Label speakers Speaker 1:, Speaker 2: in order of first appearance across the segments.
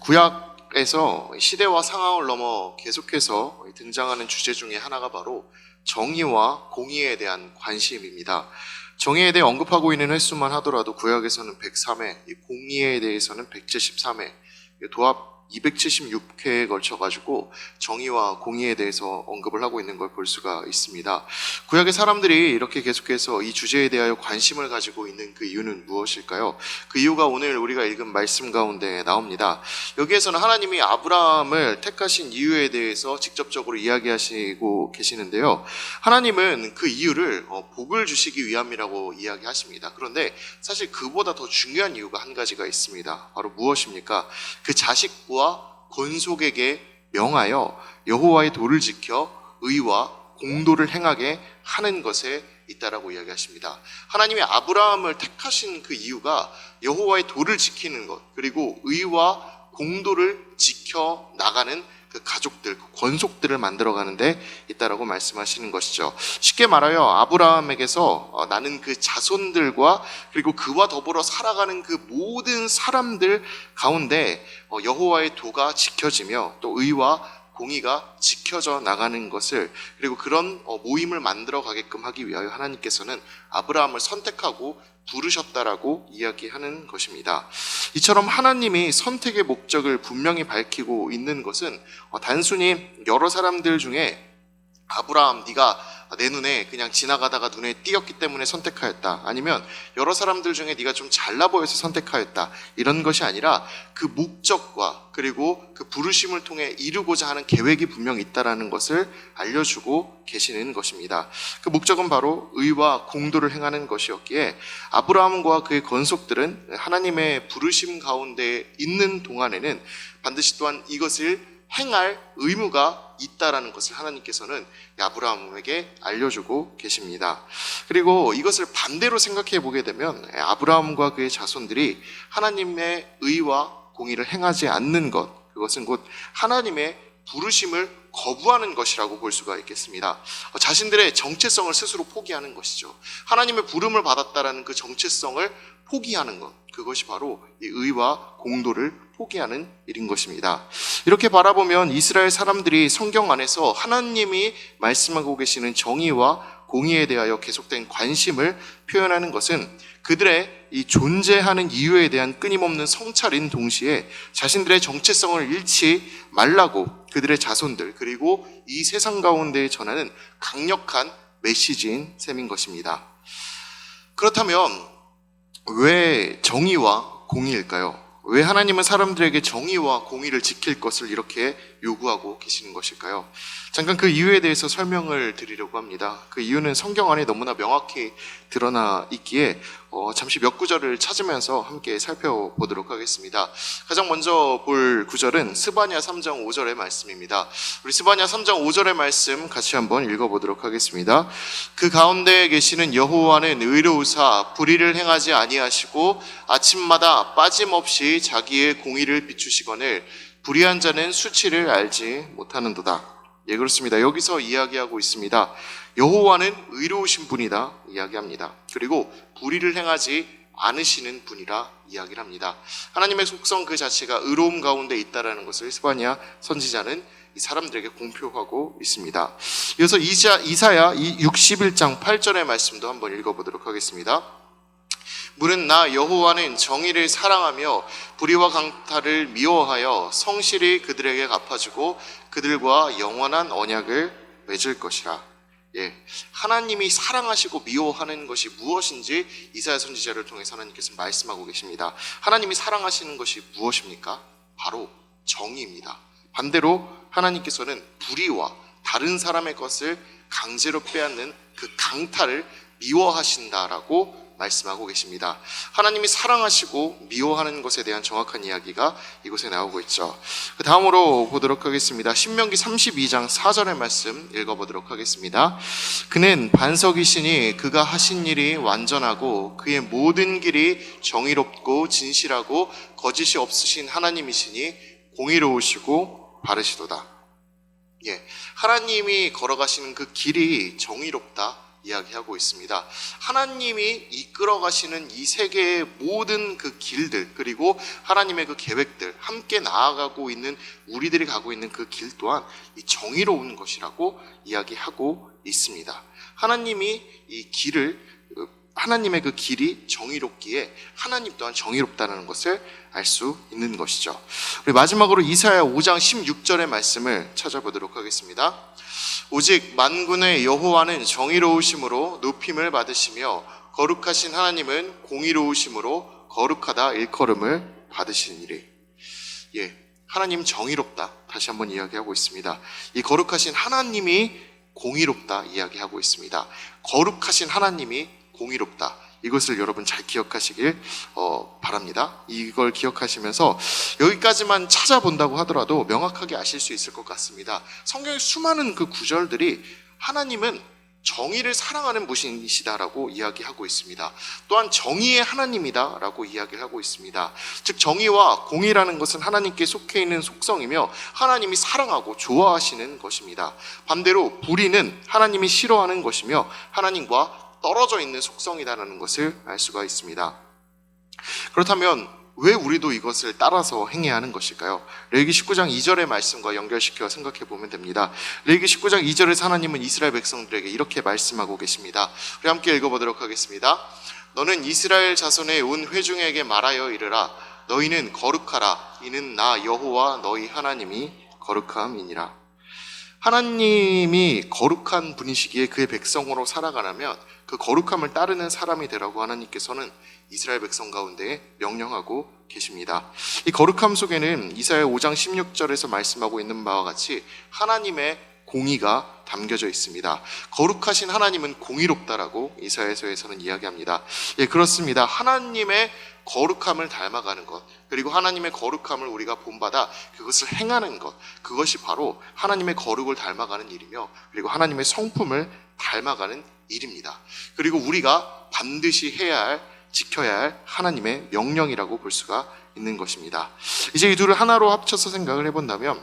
Speaker 1: 구약에서 시대와 상황을 넘어 계속해서 등장하는 주제 중에 하나가 바로 정의와 공의에 대한 관심입니다. 정의에 대해 언급하고 있는 횟수만 하더라도 구약에서는 103회, 공의에 대해서는 173회, 도합 276회에 걸쳐가지고 정의와 공의에 대해서 언급을 하고 있는 걸 볼 수가 있습니다. 구약의 사람들이 이렇게 계속해서 이 주제에 대하여 관심을 가지고 있는 그 이유는 무엇일까요? 그 이유가 오늘 우리가 읽은 말씀 가운데 나옵니다. 여기에서는 하나님이 아브라함을 택하신 이유에 대해서 직접적으로 이야기하시고 계시는데요. 하나님은 그 이유를 복을 주시기 위함이라고 이야기하십니다. 그런데 사실 그보다 더 중요한 이유가 한 가지가 있습니다. 바로 무엇입니까? 그 자식과 권속에게 명하여 여호와의 도를 지켜 의와 공도를 행하게 하는 것에 있다라고 이야기하십니다. 하나님이 아브라함을 택하신 그 이유가 여호와의 도를 지키는 것, 그리고 의와 공도를 지켜 나가는 그 가족들, 그 권속들을 만들어가는데 있다라고 말씀하시는 것이죠. 쉽게 말하여 아브라함에게서 나는 그 자손들과 그리고 그와 더불어 살아가는 그 모든 사람들 가운데 여호와의 도가 지켜지며 또 의와 공의가 지켜져 나가는 것을, 그리고 그런 모임을 만들어 가게끔 하기 위하여 하나님께서는 아브라함을 선택하고 부르셨다라고 이야기하는 것입니다. 이처럼 하나님이 선택의 목적을 분명히 밝히고 있는 것은 단순히 여러 사람들 중에 아브라함 네가 내 눈에 그냥 지나가다가 눈에 띄었기 때문에 선택하였다, 아니면 여러 사람들 중에 네가 좀 잘나 보여서 선택하였다, 이런 것이 아니라 그 목적과 그리고 그 부르심을 통해 이루고자 하는 계획이 분명히 있다라는 것을 알려주고 계시는 것입니다. 그 목적은 바로 의와 공도를 행하는 것이었기에 아브라함과 그의 건속들은 하나님의 부르심 가운데 있는 동안에는 반드시 또한 이것을 행할 의무가 있다라는 것을 하나님께서는 아브라함에게 알려주고 계십니다. 그리고 이것을 반대로 생각해 보게 되면 아브라함과 그의 자손들이 하나님의 의와 공의를 행하지 않는 것, 그것은 곧 하나님의 부르심을 거부하는 것이라고 볼 수가 있겠습니다. 자신들의 정체성을 스스로 포기하는 것이죠. 하나님의 부름을 받았다라는 그 정체성을 포기하는 것, 그것이 바로 이 의와 공도를 포기하는 일인 것입니다. 이렇게 바라보면 이스라엘 사람들이 성경 안에서 하나님이 말씀하고 계시는 정의와 공의에 대하여 계속된 관심을 표현하는 것은 그들의 이 존재하는 이유에 대한 끊임없는 성찰인 동시에 자신들의 정체성을 잃지 말라고 그들의 자손들 그리고 이 세상 가운데 전하는 강력한 메시지인 셈인 것입니다. 그렇다면 왜 정의와 공의일까요? 왜 하나님은 사람들에게 정의와 공의를 지킬 것을 이렇게 요구하고 계시는 것일까요? 잠깐 그 이유에 대해서 설명을 드리려고 합니다. 그 이유는 성경 안에 너무나 명확히 드러나 있기에 잠시 몇 구절을 찾으면서 함께 살펴보도록 하겠습니다. 가장 먼저 볼 구절은 스바냐 3장 5절의 말씀입니다. 우리 스바냐 3장 5절의 말씀 같이 한번 읽어보도록 하겠습니다. 그 가운데 계시는 여호와는 의로우사 불의를 행하지 아니하시고 아침마다 빠짐없이 자기의 공의를 비추시거늘 불의한 자는 수치를 알지 못하는도다. 예, 그렇습니다. 여기서 이야기하고 있습니다. 여호와는 의로우신 분이다 이야기합니다. 그리고 불의를 행하지 않으시는 분이라 이야기를 합니다. 하나님의 속성 그 자체가 의로움 가운데 있다라는 것을 스바냐 선지자는 이 사람들에게 공표하고 있습니다. 이어서 이사야 61장 8절의 말씀도 한번 읽어보도록 하겠습니다. 물은 나 여호와는 정의를 사랑하며 불의와 강탈을 미워하여 성실히 그들에게 갚아주고 그들과 영원한 언약을 맺을 것이라. 예, 하나님이 사랑하시고 미워하는 것이 무엇인지 이사야 선지자를 통해서 하나님께서 말씀하고 계십니다. 하나님이 사랑하시는 것이 무엇입니까? 바로 정의입니다. 반대로 하나님께서는 불의와 다른 사람의 것을 강제로 빼앗는 그 강탈을 미워하신다라고 말씀하고 계십니다. 하나님이 사랑하시고 미워하는 것에 대한 정확한 이야기가 이곳에 나오고 있죠. 그 다음으로 보도록 하겠습니다. 신명기 32장 4절의 말씀 읽어보도록 하겠습니다. 그는 반석이시니 그가 하신 일이 완전하고 그의 모든 길이 정의롭고 진실하고 거짓이 없으신 하나님이시니 공의로우시고 바르시도다. 예, 하나님이 걸어가시는 그 길이 정의롭다, 이야기하고 있습니다. 하나님이 이끌어 가시는 이 세계의 모든 그 길들, 그리고 하나님의 그 계획들, 함께 나아가고 있는 우리들이 가고 있는 그 길 또한 이 정의로운 것이라고 이야기하고 있습니다. 하나님이 이 길을, 하나님의 그 길이 정의롭기에 하나님 또한 정의롭다는 것을 알 수 있는 것이죠. 우리 마지막으로 이사야 5장 16절의 말씀을 찾아보도록 하겠습니다. 오직 만군의 여호와는 정의로우심으로 높임을 받으시며 거룩하신 하나님은 공의로우심으로 거룩하다 일컬음을 받으시니리. 하나님 정의롭다, 다시 한번 이야기하고 있습니다. 이 거룩하신 하나님이 공의롭다 이야기하고 있습니다. 거룩하신 하나님이 공의롭다, 이것을 여러분 잘 기억하시길 바랍니다. 이걸 기억하시면서 여기까지만 찾아본다고 하더라도 명확하게 아실 수 있을 것 같습니다. 성경의 수많은 그 구절들이 하나님은 정의를 사랑하는 분이시다라고 이야기하고 있습니다. 또한 정의의 하나님이다라고 이야기를 하고 있습니다. 즉 정의와 공의라는 것은 하나님께 속해 있는 속성이며 하나님이 사랑하고 좋아하시는 것입니다. 반대로 불의는 하나님이 싫어하는 것이며 하나님과 떨어져 있는 속성이다라는 것을 알 수가 있습니다. 그렇다면 왜 우리도 이것을 따라서 행해야 하는 것일까요? 레위기 19장 2절의 말씀과 연결시켜 생각해 보면 됩니다. 레위기 19장 2절에서 하나님은 이스라엘 백성들에게 이렇게 말씀하고 계십니다. 우리 함께 읽어보도록 하겠습니다. 너는 이스라엘 자손의 온 회중에게 말하여 이르라. 너희는 거룩하라. 이는 나 여호와 너희 하나님이 거룩함이니라. 하나님이 거룩한 분이시기에 그의 백성으로 살아가려면 그 거룩함을 따르는 사람이 되라고 하나님께서는 이스라엘 백성 가운데 명령하고 계십니다. 이 거룩함 속에는 이사야 5장 16절에서 말씀하고 있는 바와 같이 하나님의 공의가 담겨져 있습니다. 거룩하신 하나님은 공의롭다라고 이사야서에서는 이야기합니다. 그렇습니다. 하나님의 거룩함을 닮아가는 것, 그리고 하나님의 거룩함을 우리가 본받아 그것을 행하는 것, 그것이 바로 하나님의 거룩을 닮아가는 일이며 그리고 하나님의 성품을 닮아가는 일입니다. 그리고 우리가 반드시 해야 할, 지켜야 할 하나님의 명령이라고 볼 수가 있는 것입니다. 이제 이 둘을 하나로 합쳐서 생각을 해본다면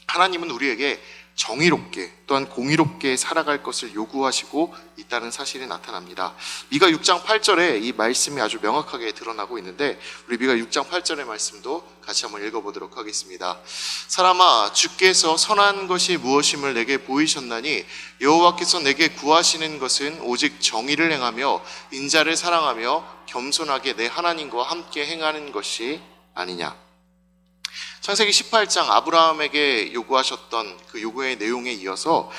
Speaker 1: 하나님은 우리에게 정의롭게 또한 공의롭게 살아갈 것을 요구하시고 있다는 사실이 나타납니다. 미가 6장 8절에 이 말씀이 아주 명확하게 드러나고 있는데 우리 미가 6장 8절의 말씀도 같이 한번 읽어보도록 하겠습니다. 사람아, 주께서 선한 것이 무엇임을 내게 보이셨나니 여호와께서 내게 구하시는 것은 오직 정의를 행하며 인자를 사랑하며 겸손하게 내 하나님과 함께 행하는 것이 아니냐. 창세기 18장 아브라함에게 요구하셨던 그 요구의 내용에 이어서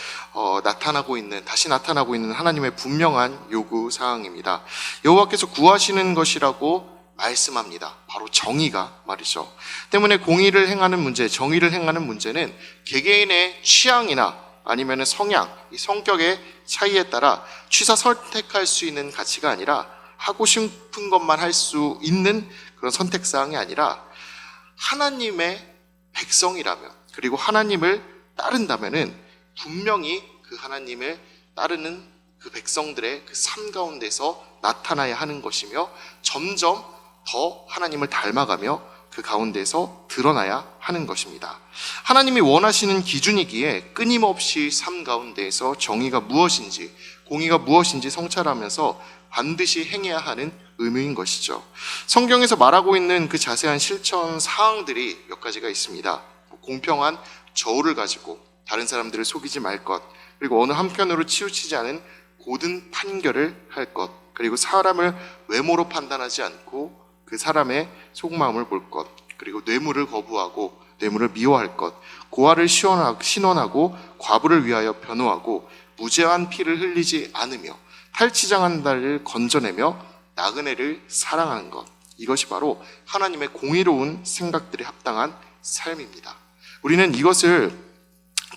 Speaker 1: 다시 나타나고 있는 하나님의 분명한 요구 사항입니다. 여호와께서 구하시는 것이라고 말씀합니다. 바로 정의가 말이죠. 때문에 공의를 행하는 문제, 정의를 행하는 문제는 개개인의 취향이나 아니면 성향, 이 성격의 차이에 따라 취사 선택할 수 있는 가치가 아니라 하고 싶은 것만 할 수 있는 그런 선택사항이 아니라 하나님의 백성이라면, 그리고 하나님을 따른다면은 분명히 그 하나님을 따르는 그 백성들의 그 삶 가운데서 나타나야 하는 것이며 점점 더 하나님을 닮아가며 그 가운데서 드러나야 하는 것입니다. 하나님이 원하시는 기준이기에 끊임없이 삶 가운데에서 정의가 무엇인지, 공의가 무엇인지 성찰하면서 반드시 행해야 하는 의무인 것이죠. 성경에서 말하고 있는 그 자세한 실천 사항들이 몇 가지가 있습니다. 공평한 저울을 가지고 다른 사람들을 속이지 말 것, 그리고 어느 한편으로 치우치지 않은 고든 판결을 할 것, 그리고 사람을 외모로 판단하지 않고 그 사람의 속마음을 볼 것, 그리고 뇌물을 거부하고 뇌물을 미워할 것, 고아를 신원하고 과부를 위하여 변호하고 무죄한 피를 흘리지 않으며 탈취장한 자를 건져내며 나그네를 사랑하는 것, 이것이 바로 하나님의 공의로운 생각들에 합당한 삶입니다. 우리는 이것을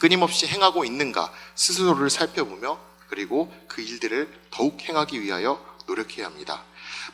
Speaker 1: 끊임없이 행하고 있는가 스스로를 살펴보며 그리고 그 일들을 더욱 행하기 위하여 노력해야 합니다.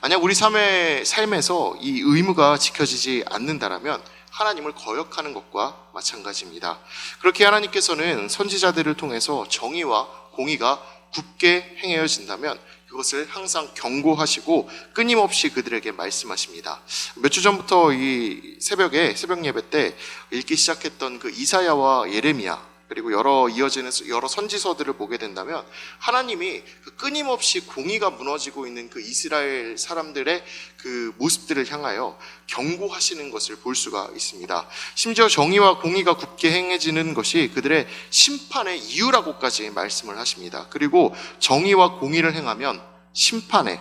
Speaker 1: 만약 우리 삶에서 이 의무가 지켜지지 않는다라면 하나님을 거역하는 것과 마찬가지입니다. 그렇게 하나님께서는 선지자들을 통해서 정의와 공의가 굳게 행해진다면 그것을 항상 경고하시고 끊임없이 그들에게 말씀하십니다. 몇 주 전부터 이 새벽 예배 때 읽기 시작했던 그 이사야와 예레미야, 그리고 이어지는 여러 선지서들을 보게 된다면 하나님이 그 끊임없이 공의가 무너지고 있는 그 이스라엘 사람들의 그 모습들을 향하여 경고하시는 것을 볼 수가 있습니다. 심지어 정의와 공의가 굳게 행해지는 것이 그들의 심판의 이유라고까지 말씀을 하십니다. 그리고 정의와 공의를 행하면 심판에,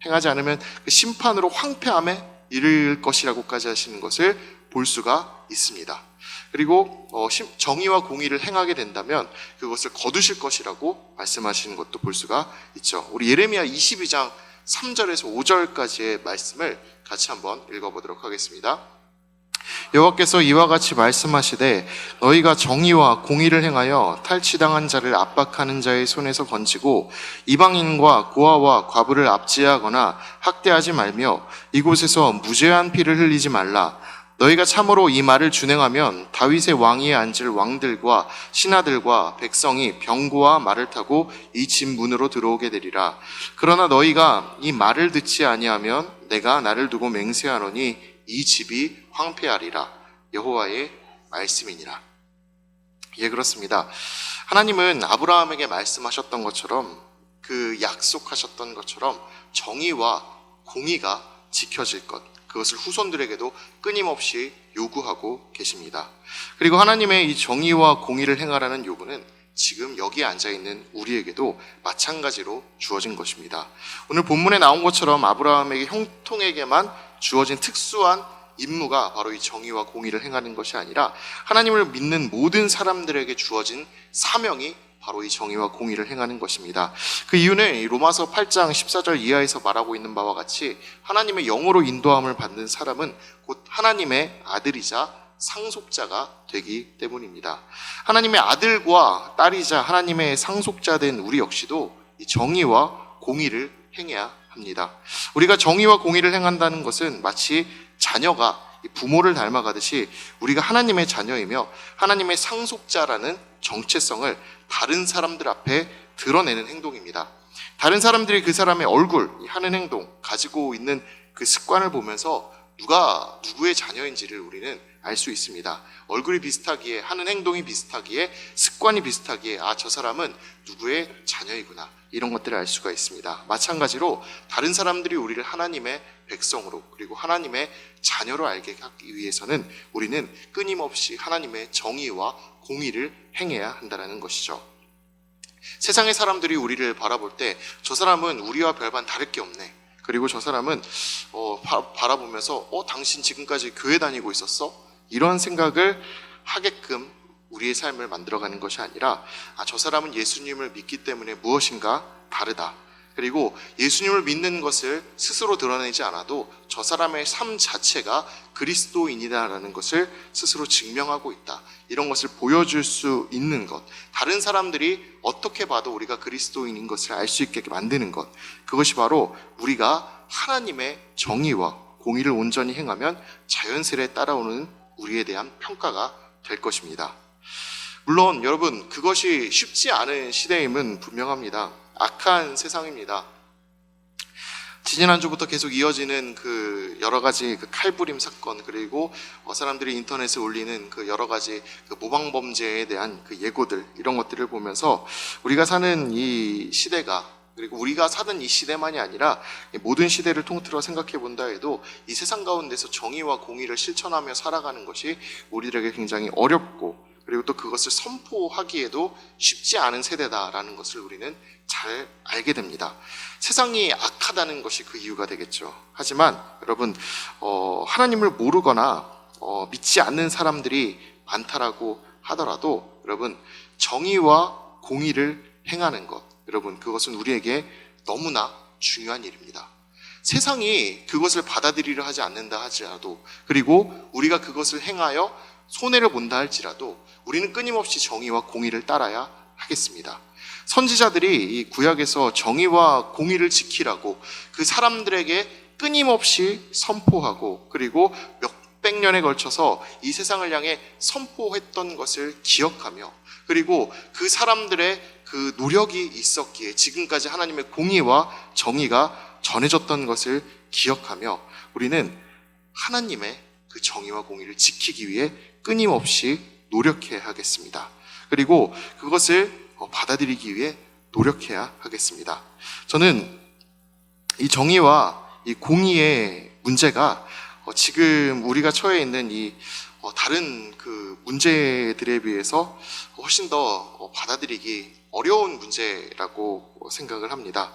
Speaker 1: 행하지 않으면 그 심판으로 황폐함에 이를 것이라고까지 하시는 것을 볼 수가 있습니다. 그리고 정의와 공의를 행하게 된다면 그것을 거두실 것이라고 말씀하시는 것도 볼 수가 있죠. 우리 예레미야 22장 3절에서 5절까지의 말씀을 같이 한번 읽어보도록 하겠습니다. 여호와께서 이와 같이 말씀하시되 너희가 정의와 공의를 행하여 탈취당한 자를 압박하는 자의 손에서 건지고 이방인과 고아와 과부를 압제하거나 학대하지 말며 이곳에서 무죄한 피를 흘리지 말라. 너희가 참으로 이 말을 준행하면 다윗의 왕위에 앉을 왕들과 신하들과 백성이 병거와 말을 타고 이 집 문으로 들어오게 되리라. 그러나 너희가 이 말을 듣지 아니하면 내가 나를 두고 맹세하노니 이 집이 황폐하리라. 여호와의 말씀이니라. 예, 그렇습니다. 하나님은 아브라함에게 말씀하셨던 것처럼, 그 약속하셨던 것처럼 정의와 공의가 지켜질 것, 그것을 후손들에게도 끊임없이 요구하고 계십니다. 그리고 하나님의 이 정의와 공의를 행하라는 요구는 지금 여기에 앉아있는 우리에게도 마찬가지로 주어진 것입니다. 오늘 본문에 나온 것처럼 아브라함에게 형통에게만 주어진 특수한 임무가 바로 이 정의와 공의를 행하는 것이 아니라 하나님을 믿는 모든 사람들에게 주어진 사명이 바로 이 정의와 공의를 행하는 것입니다. 그 이유는 로마서 8장 14절 이하에서 말하고 있는 바와 같이 하나님의 영으로 인도함을 받는 사람은 곧 하나님의 아들이자 상속자가 되기 때문입니다. 하나님의 아들과 딸이자 하나님의 상속자된 우리 역시도 이 정의와 공의를 행해야 합니다. 우리가 정의와 공의를 행한다는 것은 마치 자녀가 부모를 닮아가듯이 우리가 하나님의 자녀이며 하나님의 상속자라는 정체성을 다른 사람들 앞에 드러내는 행동입니다. 다른 사람들이 그 사람의 얼굴, 하는 행동, 가지고 있는 그 습관을 보면서 누가 누구의 자녀인지를 우리는 알 수 있습니다. 얼굴이 비슷하기에, 하는 행동이 비슷하기에, 습관이 비슷하기에 저 사람은 누구의 자녀이구나, 이런 것들을 알 수가 있습니다. 마찬가지로 다른 사람들이 우리를 하나님의 백성으로, 그리고 하나님의 자녀로 알게 하기 위해서는 우리는 끊임없이 하나님의 정의와 공의를 행해야 한다는 것이죠. 세상의 사람들이 우리를 바라볼 때 저 사람은 우리와 별반 다를 게 없네, 그리고 저 사람은 바라보면서 당신 지금까지 교회 다니고 있었어? 이런 생각을 하게끔 우리의 삶을 만들어가는 것이 아니라 저 사람은 예수님을 믿기 때문에 무엇인가 다르다, 그리고 예수님을 믿는 것을 스스로 드러내지 않아도 저 사람의 삶 자체가 그리스도인이다라는 것을 스스로 증명하고 있다, 이런 것을 보여줄 수 있는 것, 다른 사람들이 어떻게 봐도 우리가 그리스도인인 것을 알 수 있게 만드는 것, 그것이 바로 우리가 하나님의 정의와 공의를 온전히 행하면 자연스레 따라오는 우리에 대한 평가가 될 것입니다. 물론 여러분, 그것이 쉽지 않은 시대임은 분명합니다. 악한 세상입니다. 지지난주부터 계속 이어지는 그 여러 가지 그 칼부림 사건, 그리고 사람들이 인터넷에 올리는 그 여러 가지 그 모방 범죄에 대한 그 예고들, 이런 것들을 보면서 우리가 사는 이 시대가, 그리고 우리가 사는 이 시대만이 아니라 모든 시대를 통틀어 생각해 본다 해도 이 세상 가운데서 정의와 공의를 실천하며 살아가는 것이 우리들에게 굉장히 어렵고, 그리고 또 그것을 선포하기에도 쉽지 않은 세대다라는 것을 우리는 잘 알게 됩니다. 세상이 악하다는 것이 그 이유가 되겠죠. 하지만 여러분, 하나님을 모르거나 믿지 않는 사람들이 많다라고 하더라도 여러분, 정의와 공의를 행하는 것, 여러분, 그것은 우리에게 너무나 중요한 일입니다. 세상이 그것을 받아들이려 하지 않는다 하지라도, 그리고 우리가 그것을 행하여 손해를 본다 할지라도 우리는 끊임없이 정의와 공의를 따라야 하겠습니다. 선지자들이 이 구약에서 정의와 공의를 지키라고 그 사람들에게 끊임없이 선포하고, 그리고 몇백 년에 걸쳐서 이 세상을 향해 선포했던 것을 기억하며, 그리고 그 사람들의 그 노력이 있었기에 지금까지 하나님의 공의와 정의가 전해졌던 것을 기억하며 우리는 하나님의 그 정의와 공의를 지키기 위해 끊임없이 노력해야 하겠습니다. 그리고 그것을 받아들이기 위해 노력해야 하겠습니다. 저는 이 정의와 이 공의의 문제가 지금 우리가 처해 있는 이 다른 그 문제들에 비해서 훨씬 더 받아들이기 어려운 문제라고 생각을 합니다.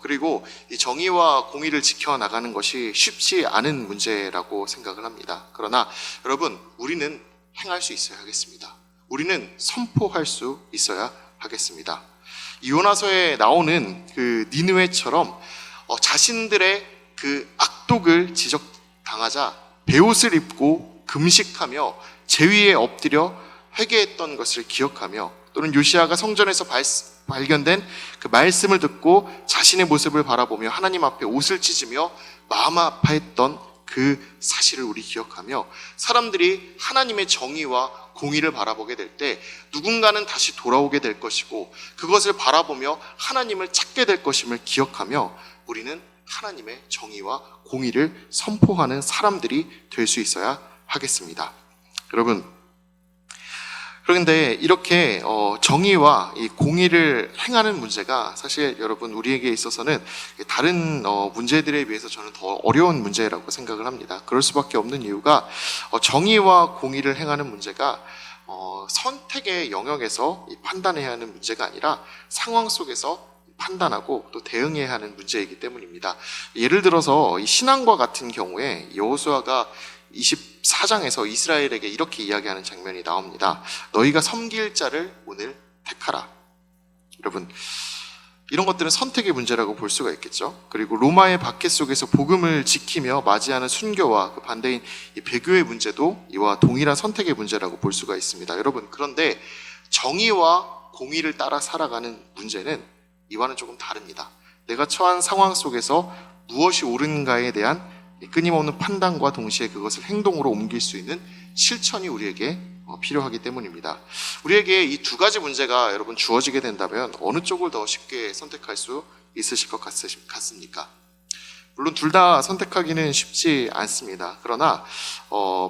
Speaker 1: 그리고 이 정의와 공의를 지켜나가는 것이 쉽지 않은 문제라고 생각을 합니다. 그러나 여러분, 우리는 행할 수 있어야 하겠습니다. 우리는 선포할 수 있어야 하겠습니다. 이 요나서에 나오는 그 니느웨처럼 자신들의 그 악독을 지적당하자 베옷을 입고 금식하며 제위에 엎드려 회개했던 것을 기억하며, 또는 요시야가 성전에서 발견된 그 말씀을 듣고 자신의 모습을 바라보며 하나님 앞에 옷을 찢으며 마음 아파했던 그 사실을 우리 기억하며, 사람들이 하나님의 정의와 공의를 바라보게 될 때 누군가는 다시 돌아오게 될 것이고 그것을 바라보며 하나님을 찾게 될 것임을 기억하며 우리는 하나님의 정의와 공의를 선포하는 사람들이 될 수 있어야 하겠습니다. 여러분, 그런데 이렇게 정의와 이 공의를 행하는 문제가 사실 여러분 우리에게 있어서는 다른 문제들에 비해서 저는 더 어려운 문제라고 생각을 합니다. 그럴 수밖에 없는 이유가 정의와 공의를 행하는 문제가 선택의 영역에서 판단해야 하는 문제가 아니라 상황 속에서 판단하고 또 대응해야 하는 문제이기 때문입니다. 예를 들어서 이 신앙과 같은 경우에 여호수아가 24장에서 이스라엘에게 이렇게 이야기하는 장면이 나옵니다. 너희가 섬길 자를 오늘 택하라. 여러분, 이런 것들은 선택의 문제라고 볼 수가 있겠죠. 그리고 로마의 박해 속에서 복음을 지키며 맞이하는 순교와 그 반대인 이 배교의 문제도 이와 동일한 선택의 문제라고 볼 수가 있습니다. 여러분, 그런데 정의와 공의를 따라 살아가는 문제는 이와는 조금 다릅니다. 내가 처한 상황 속에서 무엇이 옳은가에 대한 끊임없는 판단과 동시에 그것을 행동으로 옮길 수 있는 실천이 우리에게 필요하기 때문입니다. 우리에게 이 두 가지 문제가 여러분 주어지게 된다면 어느 쪽을 더 쉽게 선택할 수 있으실 것 같습니까? 물론 둘 다 선택하기는 쉽지 않습니다. 그러나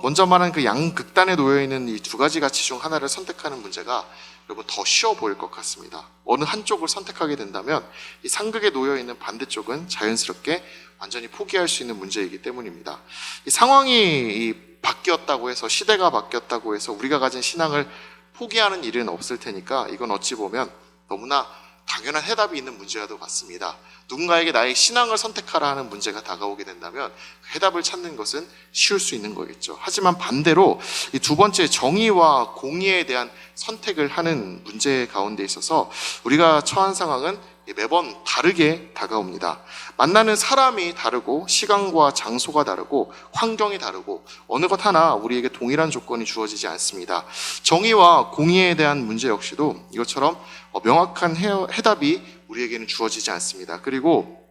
Speaker 1: 먼저 말한 그 양극단에 놓여 있는 이 두 가지 가치 중 하나를 선택하는 문제가 여러분 더 쉬워 보일 것 같습니다. 어느 한쪽을 선택하게 된다면 이 상극에 놓여 있는 반대쪽은 자연스럽게 완전히 포기할 수 있는 문제이기 때문입니다. 이 상황이 바뀌었다고 해서, 시대가 바뀌었다고 해서 우리가 가진 신앙을 포기하는 일은 없을 테니까 이건 어찌 보면 너무나 당연한 해답이 있는 문제와도 같습니다. 누군가에게 나의 신앙을 선택하라 하는 문제가 다가오게 된다면 그 해답을 찾는 것은 쉬울 수 있는 거겠죠. 하지만 반대로 이 두 번째 정의와 공의에 대한 선택을 하는 문제 가운데 있어서 우리가 처한 상황은 매번 다르게 다가옵니다. 만나는 사람이 다르고 시간과 장소가 다르고 환경이 다르고 어느 것 하나 우리에게 동일한 조건이 주어지지 않습니다. 정의와 공의에 대한 문제 역시도 이것처럼 명확한 해답이 우리에게는 주어지지 않습니다. 그리고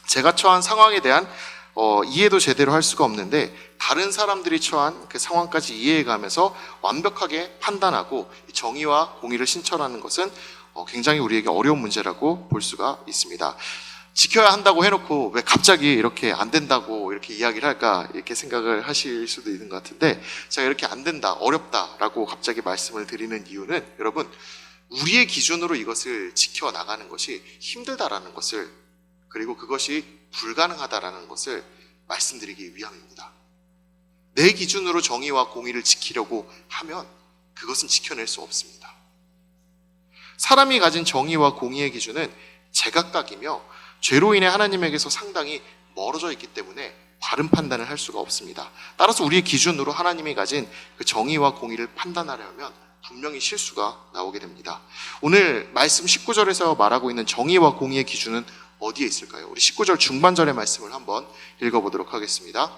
Speaker 1: 제가 처한 상황에 대한 이해도 제대로 할 수가 없는데 다른 사람들이 처한 그 상황까지 이해해가면서 완벽하게 판단하고 정의와 공의를 신철하는 것은 굉장히 우리에게 어려운 문제라고 볼 수가 있습니다. 지켜야 한다고 해놓고 왜 갑자기 이렇게 안 된다고 이렇게 이야기를 할까 이렇게 생각을 하실 수도 있는 것 같은데, 제가 이렇게 안 된다, 어렵다라고 갑자기 말씀을 드리는 이유는 여러분 우리의 기준으로 이것을 지켜나가는 것이 힘들다라는 것을, 그리고 그것이 불가능하다라는 것을 말씀드리기 위함입니다. 내 기준으로 정의와 공의를 지키려고 하면 그것은 지켜낼 수 없습니다. 사람이 가진 정의와 공의의 기준은 제각각이며 죄로 인해 하나님에게서 상당히 멀어져 있기 때문에 바른 판단을 할 수가 없습니다. 따라서 우리의 기준으로 하나님이 가진 그 정의와 공의를 판단하려면 분명히 실수가 나오게 됩니다. 오늘 말씀 19절에서 말하고 있는 정의와 공의의 기준은 어디에 있을까요? 우리 19절 중반절의 말씀을 한번 읽어보도록 하겠습니다.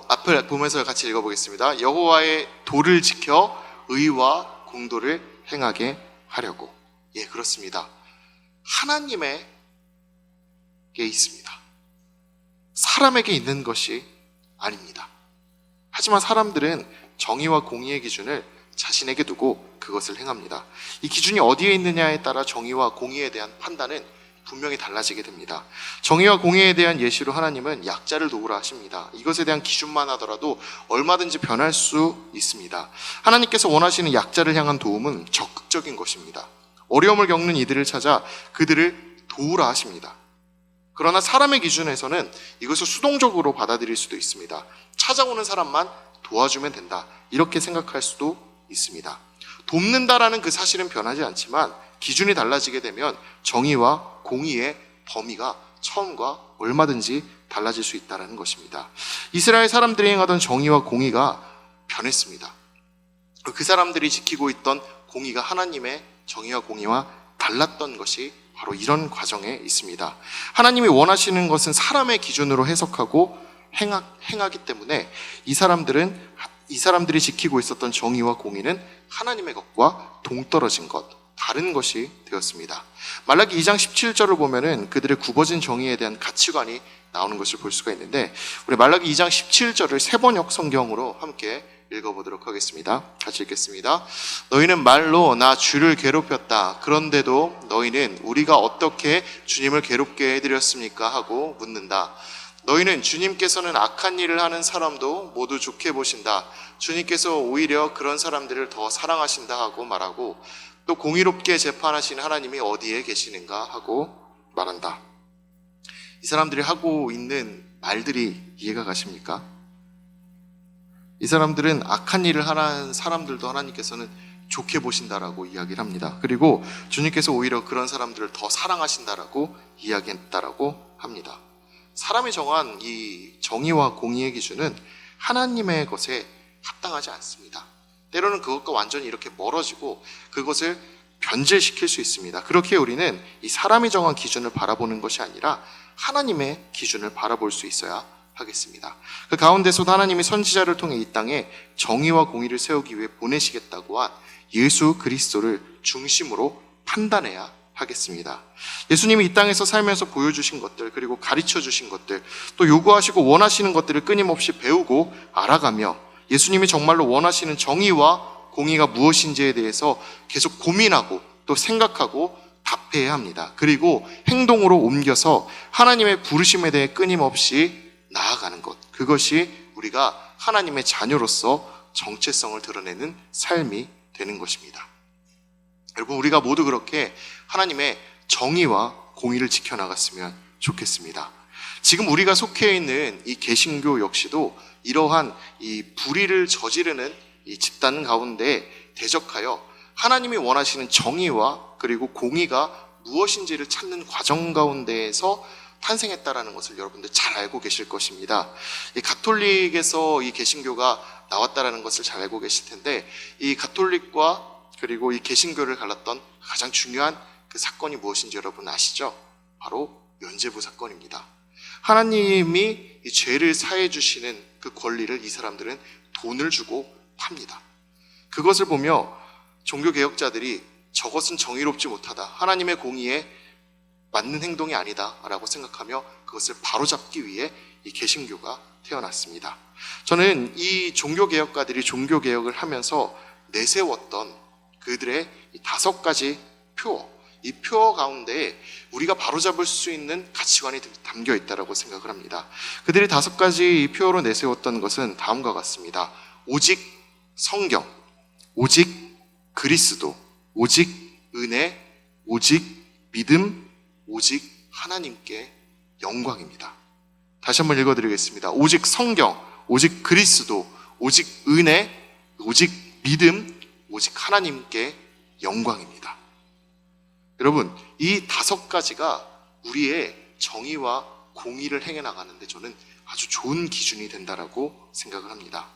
Speaker 1: 앞을 보면서 같이 읽어보겠습니다. 여호와의 도를 지켜 의와 공도를 행하게 하려고. 예, 그렇습니다. 하나님에게 있습니다. 사람에게 있는 것이 아닙니다. 하지만 사람들은 정의와 공의의 기준을 자신에게 두고 그것을 행합니다. 이 기준이 어디에 있느냐에 따라 정의와 공의에 대한 판단은 분명히 달라지게 됩니다. 정의와 공의에 대한 예시로 하나님은 약자를 도우라 하십니다. 이것에 대한 기준만 하더라도 얼마든지 변할 수 있습니다. 하나님께서 원하시는 약자를 향한 도움은 적극적인 것입니다. 어려움을 겪는 이들을 찾아 그들을 도우라 하십니다. 그러나 사람의 기준에서는 이것을 수동적으로 받아들일 수도 있습니다. 찾아오는 사람만 도와주면 된다, 이렇게 생각할 수도 있습니다. 돕는다라는 그 사실은 변하지 않지만 기준이 달라지게 되면 정의와 공의의 범위가 처음과 얼마든지 달라질 수 있다는 것입니다. 이스라엘 사람들이 행하던 정의와 공의가 변했습니다. 그 사람들이 지키고 있던 공의가 하나님의 정의와 공의와 달랐던 것이 바로 이런 과정에 있습니다. 하나님이 원하시는 것은 사람의 기준으로 해석하고 행하기 때문에 이 사람들이 지키고 있었던 정의와 공의는 하나님의 것과 동떨어진 것, 다른 것이 되었습니다. 말라기 2장 17절을 보면은 그들의 굽어진 정의에 대한 가치관이 나오는 것을 볼 수가 있는데, 우리 말라기 2장 17절을 세번역 성경으로 함께 읽어보도록 하겠습니다. 같이 읽겠습니다. 너희는 말로 나 주를 괴롭혔다. 그런데도 너희는 우리가 어떻게 주님을 괴롭게 해드렸습니까? 하고 묻는다. 너희는 주님께서는 악한 일을 하는 사람도 모두 좋게 보신다. 주님께서 오히려 그런 사람들을 더 사랑하신다 하고 말하고, 또 공의롭게 재판하신 하나님이 어디에 계시는가 하고 말한다. 이 사람들이 하고 있는 말들이 이해가 가십니까? 이 사람들은 악한 일을 하는 사람들도 하나님께서는 좋게 보신다라고 이야기를 합니다. 그리고 주님께서 오히려 그런 사람들을 더 사랑하신다라고 이야기했다라고 합니다. 사람이 정한 이 정의와 공의의 기준은 하나님의 것에 합당하지 않습니다. 때로는 그것과 완전히 이렇게 멀어지고 그것을 변질시킬 수 있습니다. 그렇게 우리는 이 사람이 정한 기준을 바라보는 것이 아니라 하나님의 기준을 바라볼 수 있어야 하겠습니다. 그 가운데서도 하나님이 선지자를 통해 이 땅에 정의와 공의를 세우기 위해 보내시겠다고 한 예수 그리스도를 중심으로 판단해야 하겠습니다. 예수님이 이 땅에서 살면서 보여주신 것들, 그리고 가르쳐 주신 것들, 또 요구하시고 원하시는 것들을 끊임없이 배우고 알아가며 예수님이 정말로 원하시는 정의와 공의가 무엇인지에 대해서 계속 고민하고 또 생각하고 답해야 합니다. 그리고 행동으로 옮겨서 하나님의 부르심에 대해 끊임없이 나아가는 것, 그것이 우리가 하나님의 자녀로서 정체성을 드러내는 삶이 되는 것입니다. 여러분, 우리가 모두 그렇게 하나님의 정의와 공의를 지켜나갔으면 좋겠습니다. 지금 우리가 속해 있는 이 개신교 역시도 이러한 이 불의를 저지르는 이 집단 가운데 대적하여 하나님이 원하시는 정의와 그리고 공의가 무엇인지를 찾는 과정 가운데에서 탄생했다라는 것을 여러분들 잘 알고 계실 것입니다. 이 가톨릭에서 이 개신교가 나왔다라는 것을 잘 알고 계실 텐데, 이 가톨릭과 그리고 이 개신교를 갈랐던 가장 중요한 그 사건이 무엇인지 여러분 아시죠? 바로 면죄부 사건입니다. 하나님이 이 죄를 사해 주시는 그 권리를 이 사람들은 돈을 주고 팝니다. 그것을 보며 종교개혁자들이 저것은 정의롭지 못하다, 하나님의 공의에 맞는 행동이 아니다 라고 생각하며 그것을 바로잡기 위해 이 개신교가 태어났습니다. 저는 이 종교개혁가들이 종교개혁을 하면서 내세웠던 그들의 이 5가지 표어, 이 표어 가운데 우리가 바로잡을 수 있는 가치관이 담겨 있다고 생각을 합니다. 그들이 5가지 표어로 내세웠던 것은 다음과 같습니다. 오직 성경, 오직 그리스도, 오직 은혜, 오직 믿음, 오직 하나님께 영광입니다. 다시 한번 읽어드리겠습니다. 오직 성경, 오직 그리스도, 오직 은혜, 오직 믿음, 오직 하나님께 영광입니다. 여러분, 이 5가지가 우리의 정의와 공의를 행해 나가는데 저는 아주 좋은 기준이 된다라고 생각을 합니다.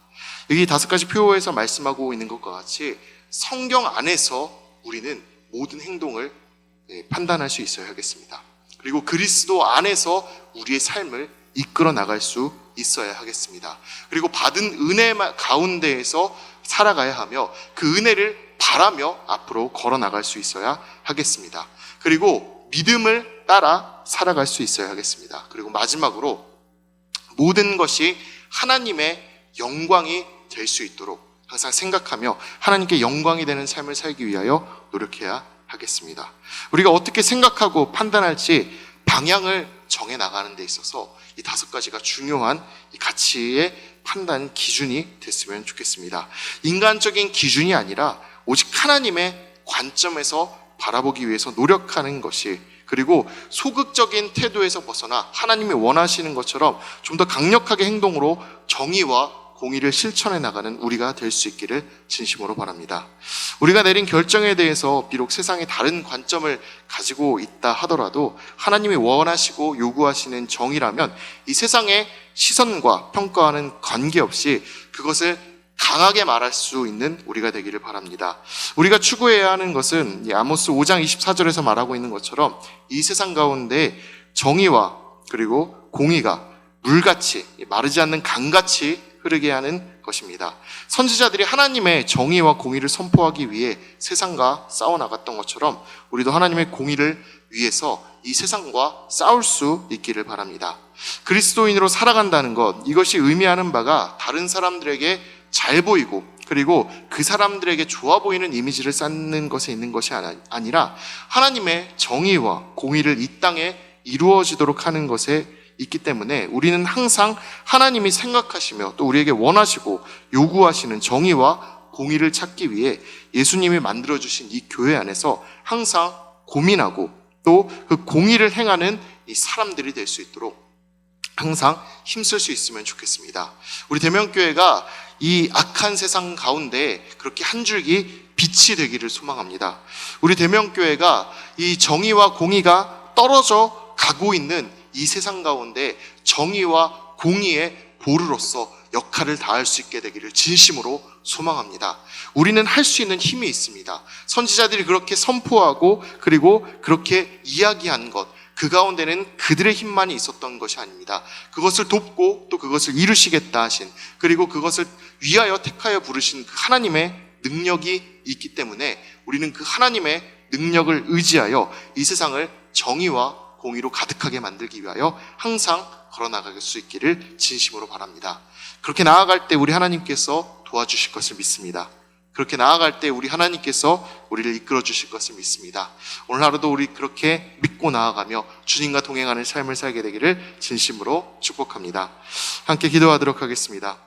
Speaker 1: 여기 5가지 표어에서 말씀하고 있는 것과 같이 성경 안에서 우리는 모든 행동을 판단할 수 있어야 하겠습니다. 그리고 그리스도 안에서 우리의 삶을 이끌어 나갈 수 있어야 하겠습니다. 그리고 받은 은혜 가운데에서 살아가야 하며 그 은혜를 바라며 앞으로 걸어 나갈 수 있어야 하겠습니다. 그리고 믿음을 따라 살아갈 수 있어야 하겠습니다. 그리고 마지막으로 모든 것이 하나님의 영광이 될 수 있도록 항상 생각하며 하나님께 영광이 되는 삶을 살기 위하여 노력해야 하겠습니다. 우리가 어떻게 생각하고 판단할지 방향을 정해 나가는 데 있어서 이 5가지가 중요한 이 가치의 판단 기준이 됐으면 좋겠습니다. 인간적인 기준이 아니라 오직 하나님의 관점에서 바라보기 위해서 노력하는 것이, 그리고 소극적인 태도에서 벗어나 하나님이 원하시는 것처럼 좀 더 강력하게 행동으로 정의와 공의를 실천해 나가는 우리가 될 수 있기를 진심으로 바랍니다. 우리가 내린 결정에 대해서 비록 세상에 다른 관점을 가지고 있다 하더라도 하나님이 원하시고 요구하시는 정의라면 이 세상의 시선과 평가와는 관계없이 그것을 강하게 말할 수 있는 우리가 되기를 바랍니다. 우리가 추구해야 하는 것은 아모스 5장 24절에서 말하고 있는 것처럼 이 세상 가운데 정의와 그리고 공의가 물같이, 마르지 않는 강같이 흐르게 하는 것입니다. 선지자들이 하나님의 정의와 공의를 선포하기 위해 세상과 싸워나갔던 것처럼 우리도 하나님의 공의를 위해서 이 세상과 싸울 수 있기를 바랍니다. 그리스도인으로 살아간다는 것, 이것이 의미하는 바가 다른 사람들에게 잘 보이고 그리고 그 사람들에게 좋아 보이는 이미지를 쌓는 것에 있는 것이 아니라 하나님의 정의와 공의를 이 땅에 이루어지도록 하는 것에 있기 때문에 우리는 항상 하나님이 생각하시며 또 우리에게 원하시고 요구하시는 정의와 공의를 찾기 위해 예수님이 만들어주신 이 교회 안에서 항상 고민하고 또 그 공의를 행하는 이 사람들이 될 수 있도록 항상 힘쓸 수 있으면 좋겠습니다. 우리 대명교회가 이 악한 세상 가운데 그렇게 한 줄기 빛이 되기를 소망합니다. 우리 대명교회가 이 정의와 공의가 떨어져 가고 있는 이 세상 가운데 정의와 공의의 보루로서 역할을 다할 수 있게 되기를 진심으로 소망합니다. 우리는 할 수 있는 힘이 있습니다. 선지자들이 그렇게 선포하고 그리고 그렇게 이야기한 것, 그 가운데는 그들의 힘만이 있었던 것이 아닙니다. 그것을 돕고 또 그것을 이루시겠다 하신, 그리고 그것을 위하여 택하여 부르신 그 하나님의 능력이 있기 때문에 우리는 그 하나님의 능력을 의지하여 이 세상을 정의와 공의로 가득하게 만들기 위하여 항상 걸어나갈 수 있기를 진심으로 바랍니다. 그렇게 나아갈 때 우리 하나님께서 도와주실 것을 믿습니다. 그렇게 나아갈 때 우리 하나님께서 우리를 이끌어 주실 것을 믿습니다. 오늘 하루도 우리 그렇게 믿고 나아가며 주님과 동행하는 삶을 살게 되기를 진심으로 축복합니다. 함께 기도하도록 하겠습니다.